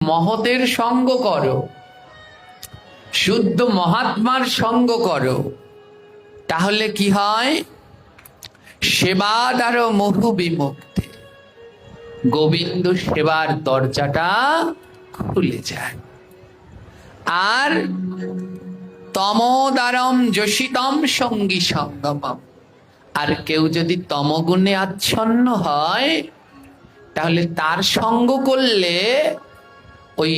মহতের সঙ্গ করো, শুদ্ধ মহাত্মার সঙ্গ করো, তাহলে কি হয়? সেবাদার মোহ বিমুক্তি, গোবিন্দ সেবার দরজাটা খুলে যায়। আর তমোদারম যোষিতম সঙ্গী সঙ্গমম, আর কেউ যদি তমগুণে আচ্ছন্ন হয় তাহলে তার সঙ্গ করলে ওই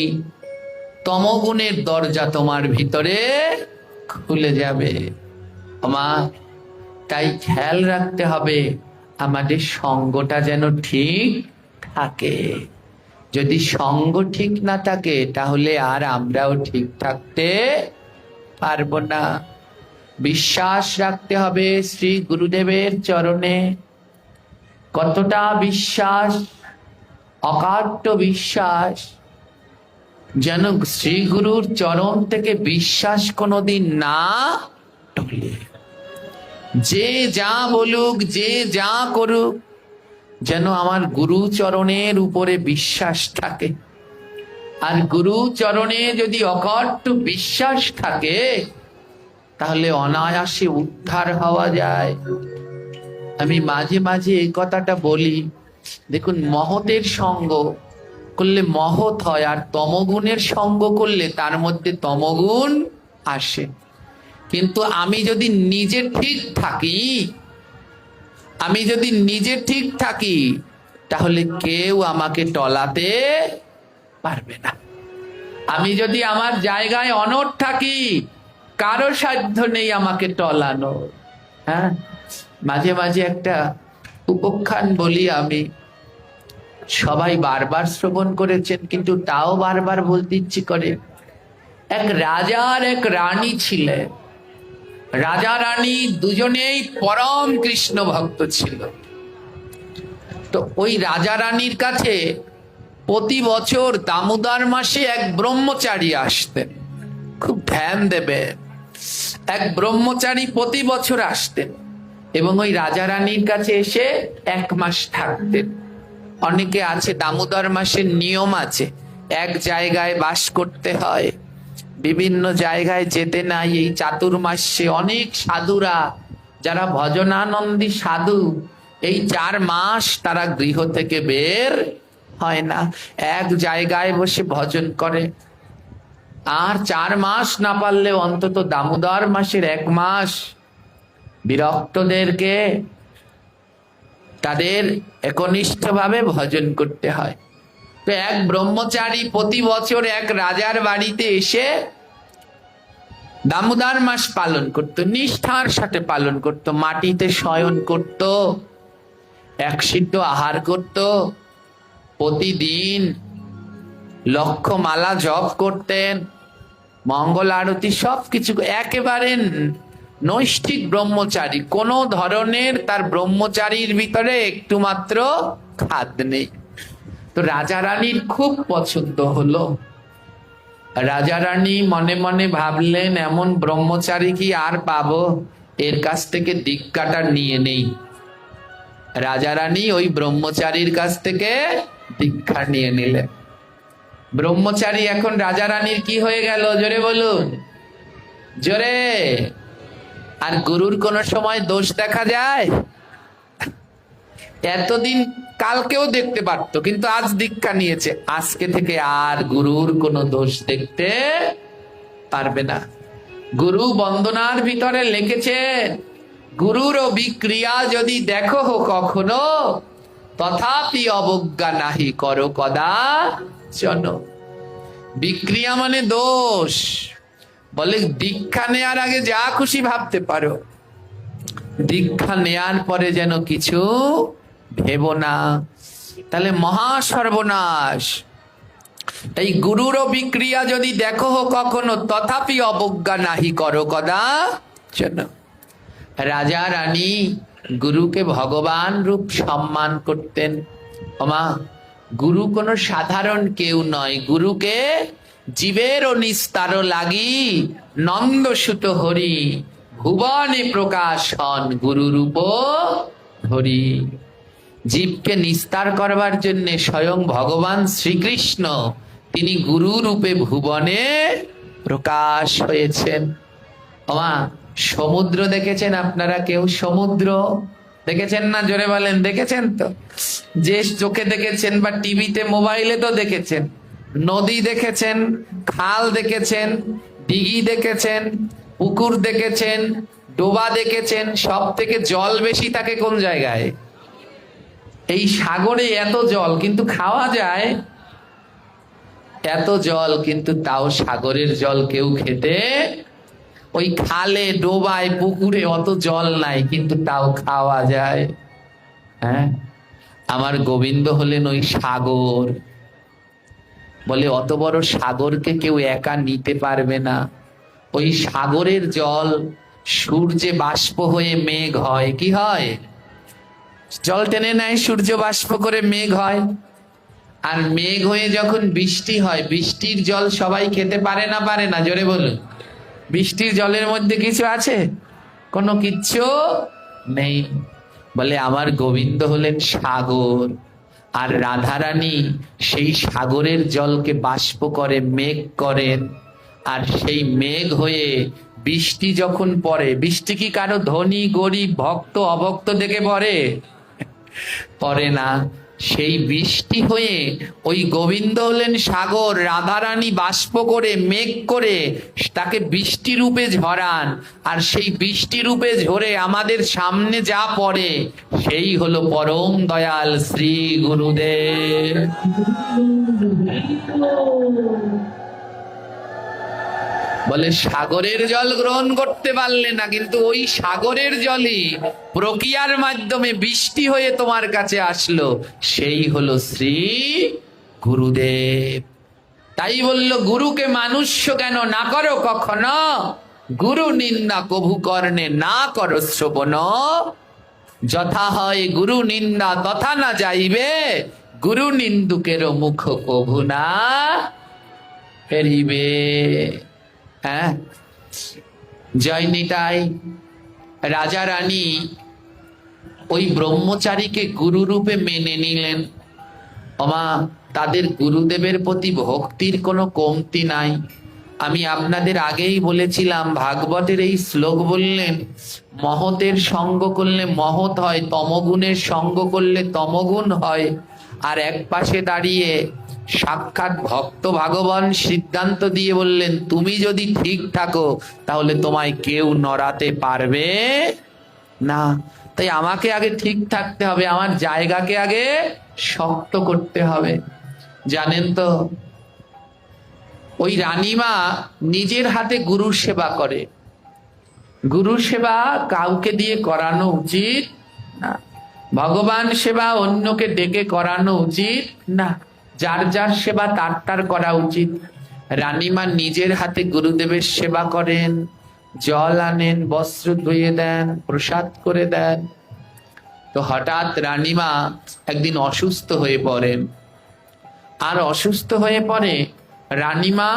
তমগুণের দরজা তোমার ভিতরে খুলে যাবে। মা, তাই খেয়াল রাখতে হবে আমাদের সঙ্গটা যেন ঠিক থাকে। যদি সঙ্গ ঠিক না থাকে তাহলে আর আমরাও ঠিক থাকতে পারবো না। বিশ্বাস রাখতে হবে শ্রী গুরুদেবের চরণে। কতটা বিশ্বাস? অকাট্য বিশ্বাস। যেন শ্রী গুরুর চরণ থেকে বিশ্বাস কোনোদিন না টলে। যে যা বলুক, যে যা করুক, যেন আমার গুরু চরণের উপরে বিশ্বাস থাকে। আর গুরু চরণে যদি অকাট্য বিশ্বাস থাকে তাহলে অনায়াসে উদ্ধার হওয়া যায়। আমি মাঝে মাঝে এই কথাটা বলি, দেখুন, মহতের সঙ্গ করলে মহৎ হয়, আর তমগুণের সঙ্গ করলে তার মধ্যে তমগুণ আসে। কিন্তু আমি যদি নিজে ঠিক থাকি, আমি যদি নিজে ঠিক থাকি তাহলে কেউ আমাকে টলাতে পারবে না। আমি যদি আমার জায়গায় অনড় থাকি, কারো সাধ্য নেই আমাকে টলানো। হ্যাঁ, মাঝে মাঝে একটা উপাখ্যান বলি আমি, সবাই বারবার শ্রবণ করেছেন কিন্তু তাও বারবার বলতে ইচ্ছে করে। এক রাজা আর এক রানী ছিলেন। রাজা রানী দুজনেই পরম কৃষ্ণ ভক্ত ছিল। তো ওই রাজা রানীর কাছে প্রতি বছর দামোদর মাসে এক ব্রহ্মচারী আসতেন। খুব ধ্যান দেবে, এক ব্রহ্মচারী প্রতি বছর আসতেন এবং ওই রাজা রানীর কাছে এসে 1 মাস থাকতেন। অনেকে আছে দামোদর মাসের নিয়ম আছে, এক জায়গায় বাস করতে হয়, বিভিন্ন জায়গায় যেতে নাই। এই চাতুর্মাসে অনেক সাধুরা, যারা ভজনানন্দী সাধু, এই 4 মাস তারা গৃহ থেকে বের হয় না, এক জায়গায় বসে ভজন করে। আর 4 মাস না পারলে অন্তত দামোদর মাসের 1 মাস বিরক্তদেরকে তাদের একনিষ্ঠভাবে ভজন করতে হয়। তো এক ব্রহ্মচারী প্রতি বছর এক রাজার বাড়িতে এসে দামোদর মাস পালন করত, নিষ্ঠার সাথে পালন করত, মাটিতে শয়ন করত, এক সিদ্ধ আহার করত, প্রতিদিন লক্ষ মালা জপ করতেন, মঙ্গল আরতি সবকিছু, একেবারে নৈষ্ঠিক ব্রহ্মচারী। কোন ধরনের তার ব্রহ্মচারীর ভিতরে একটু মাত্র খাদ নেই। তো রাজা রানীর খুব পছন্দ হলো। রাজা রানী মনে মনে ভাবলেন, এমন ব্রহ্মচারী কি আর পাবো, এর কাছ থেকে দীক্ষাটা নিয়ে নেই। রাজা রানী ওই ব্রহ্মচারীর কাছ থেকে দীক্ষা নিয়ে নিলেন। ব্রহ্মচারী এখন রাজা রানীর কি হয়ে গেল? জোরে বলুন, জোরে। আর গুরুর কোন সময় দোষ দেখা যায়? এতদিন কালকেও দেখতে পারতো, কিন্তু আজ দীক্ষা নিয়েছে, আজকে থেকে আর গুরুর কোনো দোষ দেখতে পারবে না। গুরু বন্দনার ভিতরে লিখেছেন, গুরুর অভিক্রিয়া যদি দেখো কখনো, তথাপি অবজ্ঞা নাহি করো কদাচন। বিক্রিয়া মানে দোষ। বলে দীক্ষা নেয়ার আগে যা খুশি ভাবতে পারো, দীক্ষা নেয়ার পরে যেন কিছু ভেবো না, তাহলে মহা সর্বনাশ। তাই গুরুর বিক্রিয়া যদি দেখো কখনো, তথাপি অবজ্ঞা নাহি করো কদাচন। রাজা রানী গুরুকে ভগবান রূপ সম্মান করতেন। ওমা, গুরু কোনো সাধারণ কেউ নয়, গুরুকে জীবের ও নিস্তার লাগি নন্দ সুত হরি, ভুবনে প্রকাশ হন গুরু রূপ হরি। জীবকে নিস্তার করবার জন্য স্বয়ং ভগবান শ্রীকৃষ্ণ তিনি গুরু রূপে ভুবনে প্রকাশ হয়েছেন। ওমা, সমুদ্র দেখেছেন আপনারা কেউ? সমুদ্র দেখেছেন না? জোরে বলেন, দেখেছেন তো? যে চোখে দেখেছেন বা টিভিতে মোবাইলে তো দেখেছেন। নদী দেখেছেন, খাল দেখেছেন, দিঘি দেখেছেন, পুকুর দেখেছেন, ডোবা দেখেছেন। সব থেকে জল বেশি থাকে কোন জায়গায়? এই সাগরে এত জল, কিন্তু খাওয়া যায়। এত জল, কিন্তু তাও সাগরের জল কেউ খেতে, ওই খালে ডোবায় পুকুরে অত জল নাই, কিন্তু তাও খাওয়া যায়। হ্যাঁ, আমার গোবিন্দ হলেন ওই সাগর। বলে অত বড় সাগরকে কেউ একা নিতে পারবে না। ওই সাগরের জল সূর্যে বাষ্প হয়ে মেঘ হয়। কি হয়? জল টেনে নেয় সূর্য, বাষ্প করে মেঘ হয়। আর মেঘ হয়ে যখন বৃষ্টি হয়, বৃষ্টির জল সবাই খেতে পারে না? পারে না? জোরে বলুন। বৃষ্টির জলের মধ্যে কিছু আছে? কোনো কিচ্ছু নেই। বলে আমার গোবিন্দ হলেন সাগর, আর রাধারানী সেই সাগরের জলকে বাষ্প করে মেঘ করেন। আর সেই মেঘ হয়ে বৃষ্টি যখন পড়ে, বৃষ্টি কি কারো ধনী গরিব ভক্ত অভক্ত দেখে পড়ে? পড়ে না। সেই বৃষ্টি হয়ে ওই গোবিন্দ হলেন সাগর, রাধারানী বাষ্প করে মেঘ করে তাকে বৃষ্টি রূপে ঝরান। আর সেই বৃষ্টি রূপে ঝরে আমাদের সামনে যা পড়ে, সেই হলো পরম দয়াল শ্রী গুরুদেব। বলে সাগরের জল গ্রহণ করতে পারলে না, কিন্তু ওই সাগরের জলই প্রক্রিয়ার মাধ্যমে বৃষ্টি হয়ে তোমার কাছে আসলো, সেই হলো শ্রী গুরুদেব। তাই বলল, গুরুকে মানুষ্য কেন না করো কখনো, গুরু নিন্দা কভু কর্ণে না করো শ্রবণ। যথা হয় গুরু নিন্দা তথা না যাইবে, গুরু নিন্দুকের মুখ কভু না ফেরিবে। হ্যাঁ, জয় নিতাই। রাজা রানী ওই ব্রহ্মচারীকে গুরু রূপে মেনে নিলেন। ওমা, তাদের গুরুদেবের প্রতি ভক্তির কোনো কমতি নাই। আমি আপনাদের আগেই বলেছিলাম, ভাগবতের এই শ্লোক বললেন, মহতের সঙ্গ করলে মহৎ হয়, তমগুণের সঙ্গ করলে তমগুণ হয়। আর এক পাশে দাঁড়িয়ে সাক্ষাৎ ভক্ত ভগবান সিদ্ধান্ত দিয়ে বললেন, তুমি যদি ঠিক থাকো তাহলে তোমায় কেউ নড়াতে পারবে না। তাই আমাকে আগে ঠিক থাকতে হবে, আমার জায়গাকে আগে শক্ত করতে হবে। জানেন তো, ওই রানীমা নিজের হাতে গুরুর সেবা করে। গুরুর সেবা কাউকে দিয়ে করানো উচিত না। ভগবান সেবা অন্যকে ডেকে করানো উচিত না। যার যার সেবা তার তার করা উচিত। রানীমা নিজের হাতে গুরুদেবের সেবা করেন, জল আনেন, বস্ত্র ধুয়ে দেন, প্রসাদ করে দেন। তো হঠাৎ রানীমা একদিন অসুস্থ হয়ে পড়েন। আর অসুস্থ হয়ে পড়ে রানীমা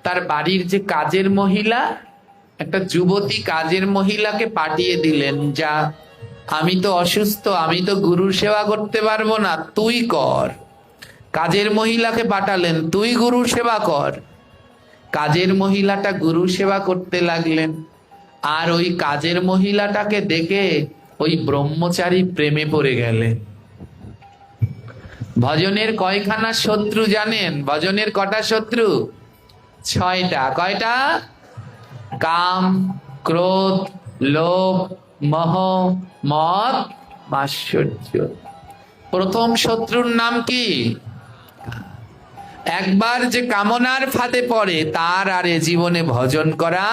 তার বাড়ির যে কাজের মহিলা, একটা যুবতী কাজের মহিলাকে পাঠিয়ে দিলেন, যা, আমি তো অসুস্থ, আমি তো গুরুর সেবা করতে পারবো না, তুই কর। কাজের মহিলাকে পাঠালেন, তুই গুরুর সেবা কর। কাজের মহিলাটা গুরু সেবা করতে লাগলেন। আর ওই কাজের মহিলাটাকে দেখে ওই ব্রহ্মচারী প্রেমে পড়ে গেলেন। ভজনের কয়খানা শত্রু জানেন? ভজনের কটা শত্রু? 6টা। কয়টা? কাম, ক্রোধ, লোভ, মোহ, মদ, মাৎসর্য। প্রথম শত্রুর নাম কি? একবার যে কামনার ফাঁদে পড়ে, তার আর এ জীবনে ভজন করা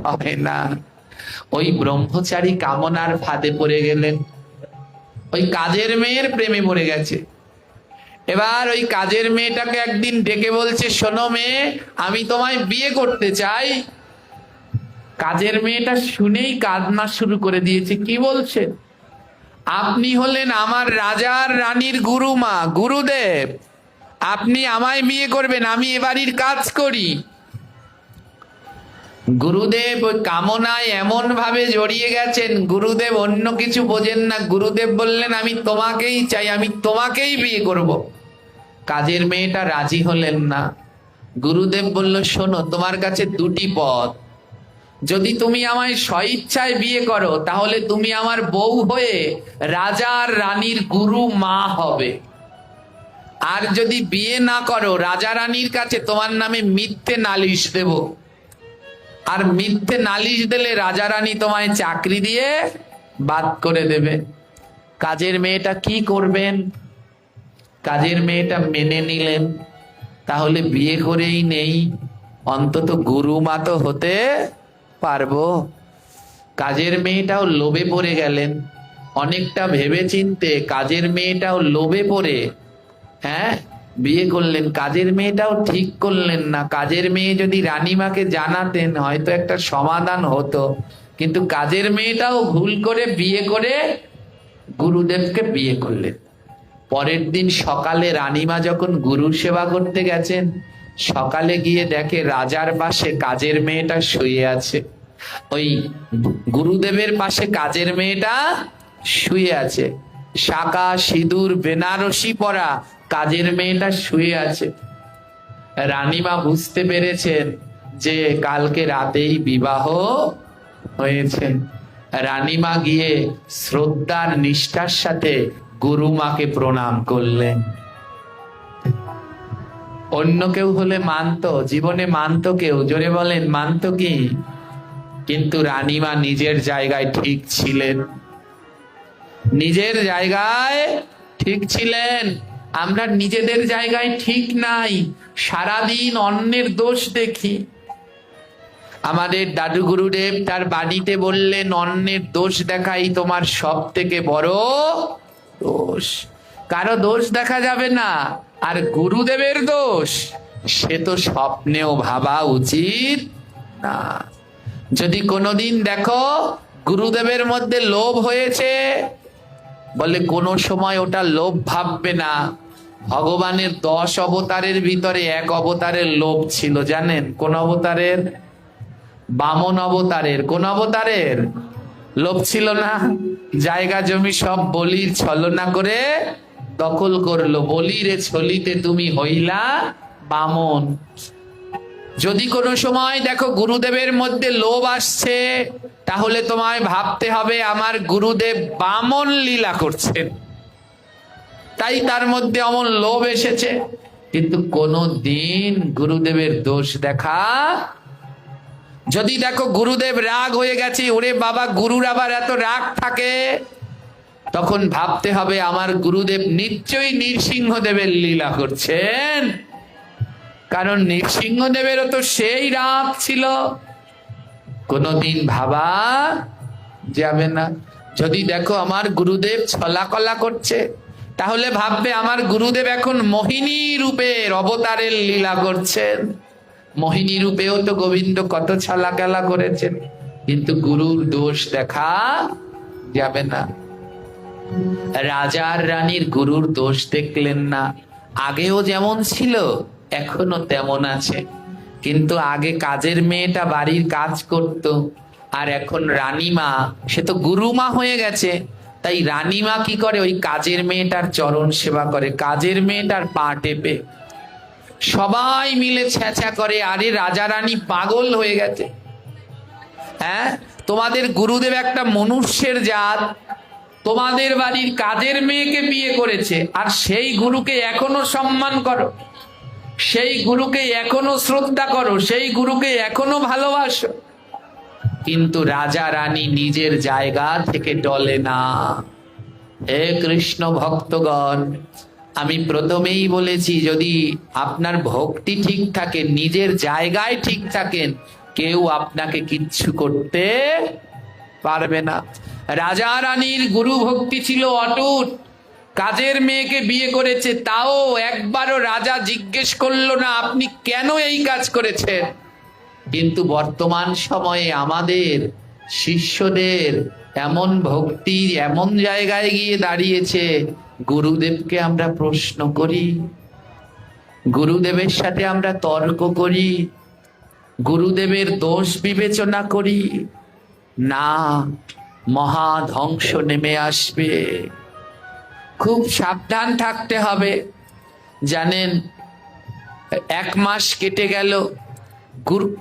হয় না। ওই ব্রহ্মচারী কামনার ফাঁদে পড়ে গেলেন, ওই কাজের মেয়ের প্রেমে পড়ে গেছে। এবার ওই কাজের মেয়েটাকে একদিন ডেকে বলছে, শোনো মেয়ে, আমি তোমায় বিয়ে করতে চাই। কাজের মেয়েটা শুনেই কাঁদনা শুরু করে দিয়েছে। কি বলছেন? আপনি হলেন আমার রাজার রানীর গুরুমা, গুরুদেব, আপনি আমায় বিয়ে করবেন? আমি এ বাড়ির কাজ করি। গুরুদেব ওই কামনায় এমন ভাবে জড়িয়ে গেছেন, গুরুদেব অন্য কিছু বোঝেন না। গুরুদেব বললেন, আমি তোমাকেই চাই, আমি তোমাকেই বিয়ে করব। কাজের মেয়েটা রাজি হলেন না। গুরুদেব বলল, শোনো, তোমার কাছে দুটি পথ। যদি তুমি আমায় স্বইচ্ছায় বিয়ে করো তাহলে তুমি আমার বউ হয়ে রাজা আর রানীর গুরু মা হবে। আর যদি বিয়ে না করো, রাজা রানীর কাছে তোমার নামে মিথ্যে নালিশ দেব। আর মিথ্যে নালিশ দিলে রাজা রানী তোমায় চাকরি দিয়ে বাদ করে দেবে। কাজের মেয়েটা কি করবেন? কাজের মেয়েটা মেনে নিলেন, তাহলে বিয়ে করেই নেই, অন্তত গুরু মা তো হতে পারবো। কাজের মেয়েটাও লোভে পড়ে গেলেন। অনেকটা ভেবে চিনতে কাজের মেয়েটাও লোভে পড়ে বিয়ে করলেন। কাজের মেয়েটাও ঠিক করলেন না। কাজের মেয়ে যদি রানীমাকে জানাতেন হয়তো একটা সমাধান হতো, কিন্তু কাজের মেয়েটাও ভুল করে বিয়ে করে গুরুদেবকে বিয়ে করলেন। পরের দিন সকালে রানীমা যখন গুরুর সেবা করতে গেছেন, সকালে গিয়ে দেখে রাজার পাশে কাজের মেয়েটা শুয়ে আছে। ওই গুরুদেবের পাশে কাজের মেয়েটা শুয়ে আছে। শাঁখা সিঁদুর বেনারসি পরা কাজের মেয়েটা শুয়ে আছে। রানীমা বুঝতে পেরেছেন যে কালকে রাতেই বিবাহ হয়েছে। রানীমা গিয়ে শ্রদ্ধার নিষ্ঠার সাথে গুরুমাকে প্রণাম করলেন। অন্য কেউ হলে মানতো, জীবনে মানতো কেউ, জোরে বলেন মানতো কি? কিন্তু রানীমা নিজের জায়গায় ঠিক ছিলেন, নিজের জায়গায় ঠিক ছিলেন। আমরা নিজেদের জায়গায় ঠিক নাই, সারাদিন অন্যের দোষ দেখি। আমাদের দাদু গুরুদেব তার বাণীতে বললেন, অন্যের দোষ দেখাই তোমার সব থেকে বড় দোষ। কারো দোষ দেখা যাবে না। আর গুরুদেবের দোষ সে তো স্বপ্নেও ভাবা উচিত না। যদি কোনোদিন দেখো গুরুদেবের মধ্যে লোভ হয়েছে, বলে কোনো সময় ওটা লোভ ভাববে না। ভগবানের 10 অবতারের ভিতরে এক অবতারের লোভ ছিল, জানেন কোন অবতারের? বামন অবতারের। কোন অবতারের লোভ ছিল না? জায়গা জমি সব বলির ছলনা করে দখল করলো। বলিরে ছলিতে তুমি হইলা বামন। যদি কোনো সময় দেখো গুরুদেবের মধ্যে লোভ আসছে, তাহলে তোমায় ভাবতে হবে আমার গুরুদেব বামন লীলা করছেন, তাই তার মধ্যে অমন লোভ এসেছে। কিন্তু কোনো দিন গুরুদেবের দোষ দেখা। যদি দেখো গুরুদেব রাগ হয়ে গেছে, ওরে বাবা গুরুর আবার এত রাগ থাকে, তখন ভাবতে হবে আমার গুরুদেব নিশ্চয়ই নৃসিংহদেবের লীলা করছেন, কারণ নৃসিংহদেবেরও তো সেই রাগ ছিল। কোনদিন ভাবা যাবে না। যদি দেখো আমার গুরুদেব ছলাকলা করছে, তাহলে ভাববে আমার গুরুদেব এখন মোহিনী রূপের অবতারের লীলা করছেন। মোহিনী রূপেও তো গোবিন্দ কত ছলাকলা করেছেন, কিন্তু গুরুর দোষ দেখা যাবে না। রাজার রানীর গুরুর দোষ দেখলেন না। আগেও যেমন ছিল এখনো তেমন আছে, কিন্তু আগে কাজের মেয়েটা বাড়ির কাজ করত, আর এখন রানীমা সে তো গুরুমা হয়ে গেছে। তাই রানীমা কি করে, ওই কাজের মেয়েটার চরণ সেবা করে, কাজের মেয়েটার পা টেপে। সবাই মিলে ছ্যাঁচা করে, আরে রাজা রানী পাগল হয়ে গেছে। তোমাদের গুরুদেব একটা মনুষ্যের জাত, তোমাদের বাড়ির কাজের মেয়েকে বিয়ে করেছে, আর সেই গুরুকে এখনো সম্মান করো, সেই গুরুকে এখনো শ্রদ্ধা করো, সেই গুরুকে এখনো ভালোবাসো। কিন্তু রাজা রানী নিজের জায়গা থেকে টলে না। হে কৃষ্ণ ভক্তগণ, আমি প্রথমেই বলেছি, যদি আপনার ভক্তি ঠিক থাকে, নিজের জায়গায় ঠিক থাকেন, কেউ আপনাকে কিচ্ছু করতে পারবে না। রাজা রানীর গুরু ভক্তি ছিল অটুট। কাজের মেয়েকে বিয়ে করেছে, তাও একবারও রাজা জিজ্ঞেস করলো না আপনি কেন এই কাজ করেছেন। কিন্তু বর্তমান সময়ে আমাদের শিষ্যদের এমন ভক্তি এমন জায়গায় গিয়ে দাঁড়িয়েছে, গুরুদেবকে আমরা প্রশ্ন করি, গুরুদেবের সাথে আমরা তর্ক করি, গুরুদেবের দোষ বিবেচনা করি না। মহা ধ্বংস নেমে আসবে, খুব সাবধান থাকতে হবে। জানেন, 1 মাস কেটে গেল।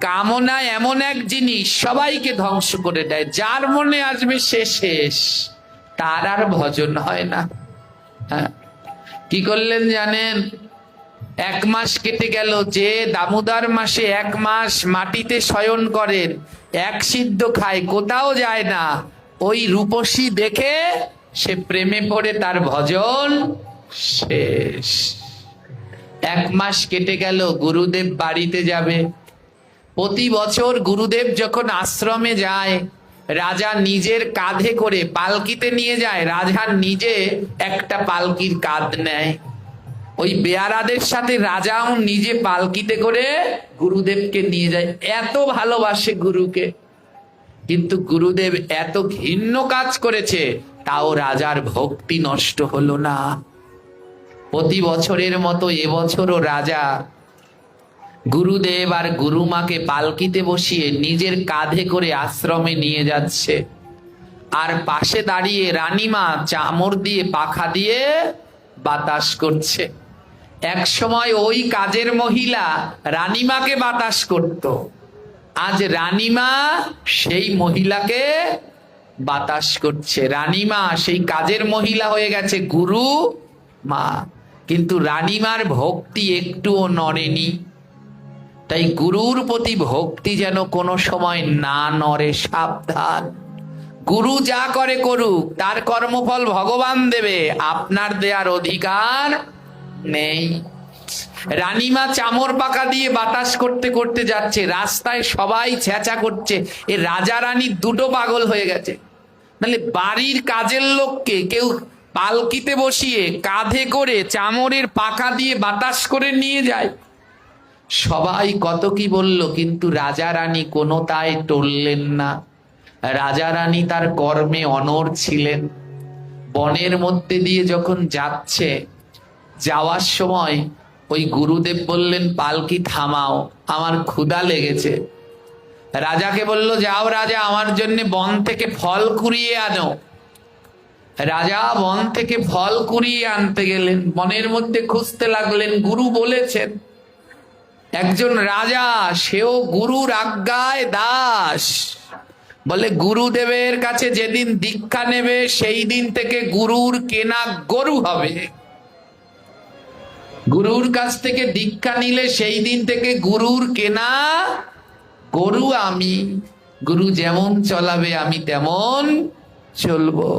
কামনা এমন এক জিনিস সবাইকে ধ্বংস করে দেয়। যার মনে আসবে সে শেষ, তার আর ভজন হয় না। হ্যাঁ, কি করলেন জানেন? 1 মাস কেটে গেল। যে দামোদর মাসে 1 মাস মাটিতে শয়ন করেন, 1 সিদ্ধ খায়, কোথাও যায় না, ওই রূপসী দেখে সে প্রেমে পড়ে তার ভজন শেষ। 1 মাস কেটে গেল, গুরুদেব বাড়িতে যাবে। প্রতি বছর গুরুদেব যখন আশ্রমে যায়, রাজা নিজের কাঁধে করে পালকিতে নিয়ে যায়। রাজা নিজে একটা পালকির কাঁধ নেয়। ওই বেয়ারাদের সাথে রাজাও নিজে পালকিতে করে গুরুদেবকে নিয়ে যায়। এত ভালোবাসে গুরুকে। কিন্তু গুরুদেব এত ঘৃণ্য কাজ করেছে, তাও রাজার ভক্তি নষ্ট হলো না। প্রতি বছরের মতো এবছরও রাজা গুরুদেব আর গুরুমাকে পালকিতে বসিয়ে নিজের কাঁধে করে আশ্রমে নিয়ে যাচ্ছে। আর পাশে দাঁড়িয়ে রানীমা চামড় দিয়ে পাখা দিয়ে বাতাস করছে। এক সময় ওই কাজের মহিলা রানীমাকে বাতাস করত, আজ রানীমা সেই মহিলাকে বাতাস করছে। রানীমা সেই কাজের মহিলা হয়ে গেছে গুরু মা, কিন্তু রানীমার ভক্তি একটুও নড়েনি। তাই গুরুর প্রতি ভক্তি যেন কোনো সময় না নড়ে, সাবধান। গুরু যা করে করুক, তার কর্মফল ভগবান দেবে, আপনার দেয়ার অধিকার নেই। রানীমা চামর পাকা দিয়ে বাতাস করতে করতে যাচ্ছে, রাস্তায় সবাই চেঁচা করছে, এ রাজা রানী দুটো পাগল হয়ে গেছে। নাহলে বাড়ির কাজের লোককে কেউ পালকিতে বসিয়ে কাঁধে করে চামরের পাকা দিয়ে বাতাস করে নিয়ে যায়। সবাই কত কি বলল, কিন্তু রাজা রানী কোনো তাই টললেন না। রাজা রানী তার কর্মে অনড় ছিলেন। বনের মধ্যে দিয়ে যখন যাচ্ছে, যাওয়ার সময় ওই গুরুদেব বললেন, পালকি থামাও, আমার ক্ষুধা লেগেছে। রাজাকে বলল, যাও রাজা, আমার জন্য বন থেকে ফল কুড়িয়ে আনো। রাজা বন থেকে ফল কুড়িয়ে আনতে গেলেন। বনের মধ্যে খুঁজতে লাগলেন। গুরু বলেছেন, একজন রাজা, সেও গুরুর আজ্ঞায় দাস। বলে, গুরুদেবের কাছে যেদিন দীক্ষা নেবে সেই দিন থেকে গুরুর কেনা গরু হবে। গুরুর কাছ থেকে দীক্ষা নিলে সেই দিন থেকে গুরুর কেনা গরু আমি। গুরু যেমন চলাবে আমি তেমন চলবো।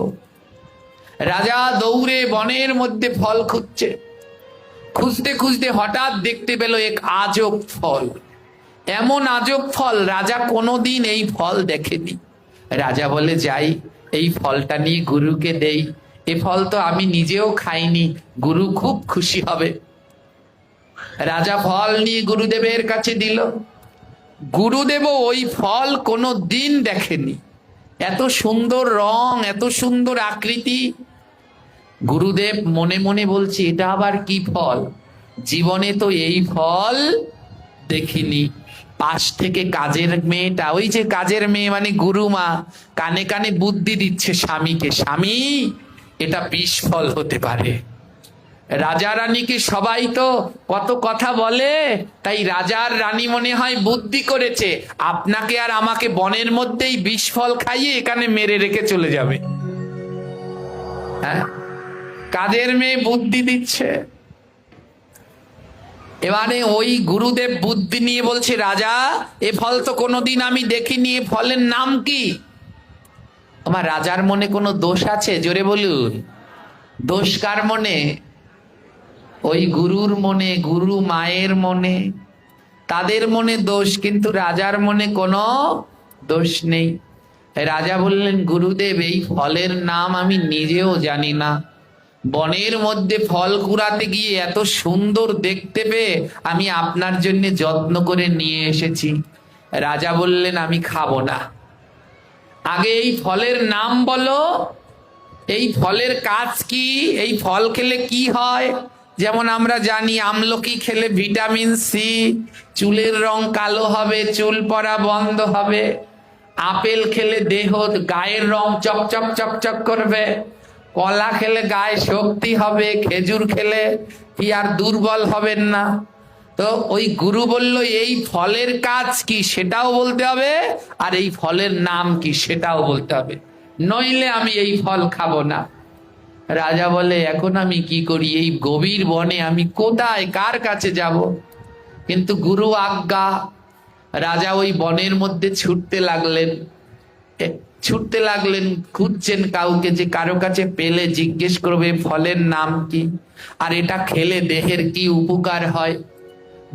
রাজা দৌড়ে বনের মধ্যে ফল খুঁজছে। খুঁজতে খুঁজতে হঠাৎ দেখতে পেল এক আজব ফল। এমন আজব ফল, রাজা কোনোদিন এই ফল দেখেনি। রাজা বলে, যাই, এই ফলটা নিয়ে গুরুকে দেই। এ ফল তো আমি নিজেও খাইনি, গুরু খুব খুশি হবে। রাজা ফল নিয়ে গুরুদেবের কাছে দিল। গুরুদেবও ওই ফল কোনো দিন দেখেনি। এত সুন্দর রং, এত সুন্দর আকৃতি। গুরুদেব মনে মনে বলছে, এটা আবার কি ফল? জীবনে তো এই ফল দেখিনি। পাশ থেকে কাজের মেয়েটা, ওই যে কাজের মেয়ে মানে গুরুমা, কানে কানে বুদ্ধি দিচ্ছে স্বামীকে, স্বামী, এটা বিষ ফল হতে পারে। রাজা রানীকে সবাই তো কত কথা বলে, তাই রাজার রানী মনে হয় বুদ্ধি করেছে, আপনাকে আর আমাকে বনের মধ্যেই বিষ ফল খাইয়ে এখানে মেরে রেখে চলে যাবে। হ্যাঁ, কাজের মেয়ে বুদ্ধি দিচ্ছে। এবারে ওই গুরুদেব বুদ্ধি নিয়ে বলছে, রাজা, এ ফল তো কোনোদিন আমি দেখিনি, এ ফলের নাম কি? আমার রাজার মনে কোনো দোষ আছে? জোরে বলুন। দোষ কার মনে? ওই গুরুর মনে, গুরু মায়ের মনে, তাদের মনে দোষ, কিন্তু রাজার মনে কোনো দোষ নেই। রাজা বললেন, গুরুদেব, এই ফলের নাম আমি নিজেও জানি না। বনের মধ্যে ফল কুড়াতে গিয়ে এত সুন্দর দেখতে পেয়ে আমি আপনার জন্য যত্ন করে নিয়ে এসেছি। রাজা বললেন, আমি খাবো না, আগে এই ফলের নাম বলো, এই ফলের কাজ কি, এই ফল খেলে কি হয়। যেমন আমরা জানি, আমলকি খেলে ভিটামিন সি, চুলের রং কালো হবে, চুল পড়া বন্ধ হবে। আপেল খেলে দেহ গায়ের রং চকচক চকচক করবে। কলা খেলে গায়ে শক্তি হবে, খেজুর খেলে কি আর দুর্বল হবেন না? তো ওই গুরু বলল এই ফলের কাজ কি সেটাও বলতে হবে, আর এই ফলের নাম কি সেটাও বলতে হবে, নইলে আমি এই ফল খাবো না। রাজা বলে এখন আমি কি করি, এই গভীর বনে আমি কোথায় কার কাছে যাব? কিন্তু গুরু আজ্ঞা। রাজা ওই বনের মধ্যে ছুটতে লাগলেন, খুঁজছেন কাউকে, যে কারো কাছে পেলে জিজ্ঞেস করবে ফলের নাম কি, আর এটা খেলে দেহের কি উপকার হয়।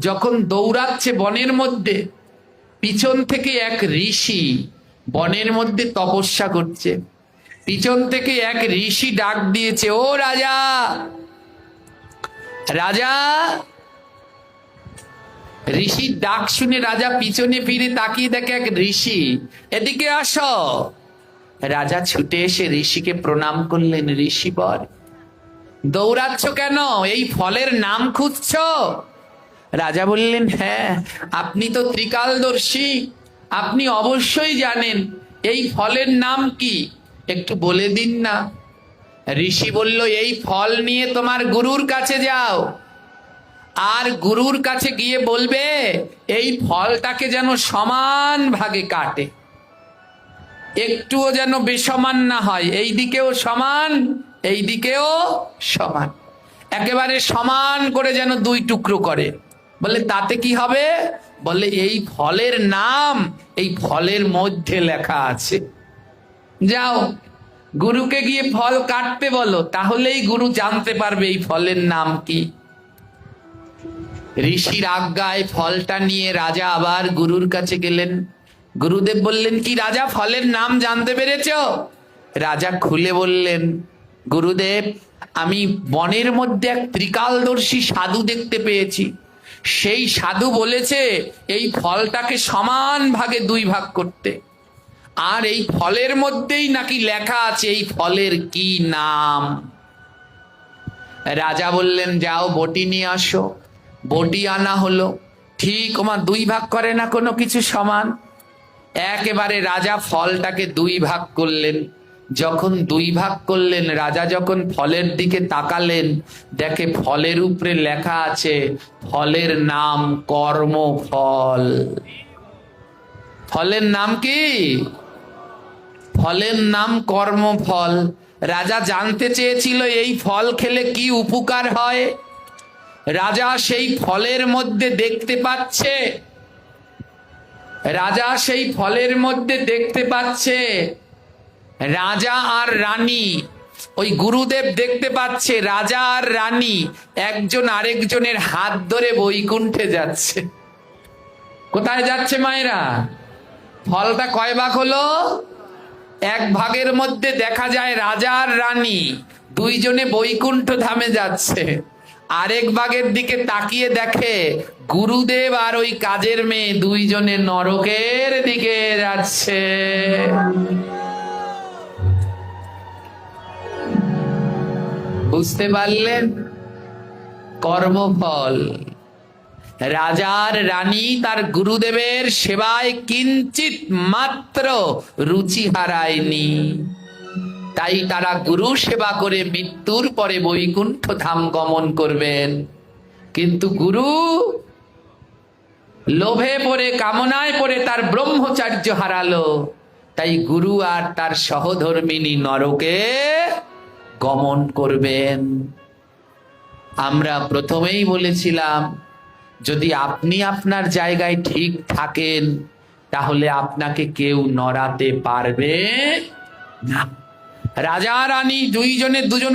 যখন দৌড়াচ্ছে বনের মধ্যে, পিছন থেকে এক ঋষি বনের মধ্যে তপস্যা করছে, পিছন থেকে এক ঋষি ডাক দিয়েছে, ও রাজা, রাজা। ঋষির ডাক শুনে রাজা পিছনে ফিরে তাকিয়ে দেখে এক ঋষি, এদিকে আসো। রাজা ছুটে এসে ঋষিকে প্রণাম করলেন। ঋষি বর, দৌড়াচ্ছ কেন? এই ফলের নাম খুঁজছো? রাজা বললেন, হ্যাঁ, আপনি তো ত্রিকালদর্শী, আপনি অবশ্যই জানেন এই ফলের নাম কি, একটু বলে দিন না। ঋষি বলল, এই ফল নিয়ে তোমার গুরুর কাছে যাও, আর গুরুর কাছে গিয়ে বলবে এই ফলটাকে যেন সমান ভাগে কাটে, একটুও যেন বেসমান না হয়, এই দিকেও সমান এই দিকেও সমান, একেবারে সমান করে যেন দুই টুকরো করে। বলে তাতে কি হবে? বলে এই ফলের নাম এই ফলের মধ্যে লেখা আছে। যাও, গুরুকে গিয়ে ফল কাটতে বলো, তাহলেই গুরু জানতে পারবে এই ফলের নাম কি। ঋষির আজ্ঞায় ফলটা নিয়ে রাজা আবার গুরুর কাছে গেলেন। গুরুদেব বললেন, কি রাজা, ফলের নাম জানতে পেরেছ? রাজা খুলে বললেন, গুরুদেব, আমি বনের মধ্যে এক ত্রিকালদর্শী সাধু দেখতে পেয়েছি, সেই সাধু বলেছে এই ফলটাকে সমান ভাগে দুই ভাগ করতে, আর এই ফলের মধ্যেই নাকি লেখা আছে এই ফলের কি নাম। রাজা বললেন, যাও বটি নিয়ে আসো। বটি আনা হলো। ঠিক ওমা দুই ভাগ করে না কোনো কিছু সমান। একেবারে রাজা ফলটাকে দুই ভাগ করলেন। যখন দুই ভাগ করলেন, রাজা যখন ফলের দিকে তাকালেন, দেখে ফলের উপরে লেখা আছে ফলের নাম কর্মফল। ফলের নাম কি? ফলের নাম কর্মফল। রাজা জানতে চেয়েছিল এই ফল খেলে কি উপকার হয়। রাজা সেই ফলের মধ্যে দেখতে পাচ্ছে, রাজা সেই ফলের মধ্যে দেখতে পাচ্ছে রাজা আর রানী। ওই গুরুদেব দেখতে পাচ্ছে রাজা আর রানী একজন আরেকজনের হাত ধরে বৈকুণ্ঠে যাচ্ছে। কোথায় যাচ্ছে মায়েরা? ফলটা কয় ভাগ হলো? এক ভাগের মধ্যে দেখা যায় রাজা আর রানী দুইজনে বৈকুণ্ঠ ধামে যাচ্ছে, আরেক ভাগের দিকে তাকিয়ে দেখে গুরুদেব আর ওই কাজের মেয়ে দুইজনে নরকের দিকে যাচ্ছে। বুঝতে পারলেন? কর্মফল। রাজার রানী তার গুরুদেবের সেবায় কিঞ্চিত মাত্র রুচি হারায়নি, তাই তারা গুরু সেবা করে মৃত্যুর পরে বৈকুণ্ঠ ধাম গমন করবেন। কিন্তু গুরু লোভে পড়ে, কামনায় পড়ে তার ব্রহ্মচার্য হারালো, তাই গুরু আর তার সহধর্মিনী নরকে গমন করবেন। আমরা প্রথমেই বলেছিলাম, যদি আপনি আপনার জায়গায় ঠিক থাকেন তাহলে আপনাকে কেউ নড়াতে পারবে না। রাজা রানী দুইজনে দুজন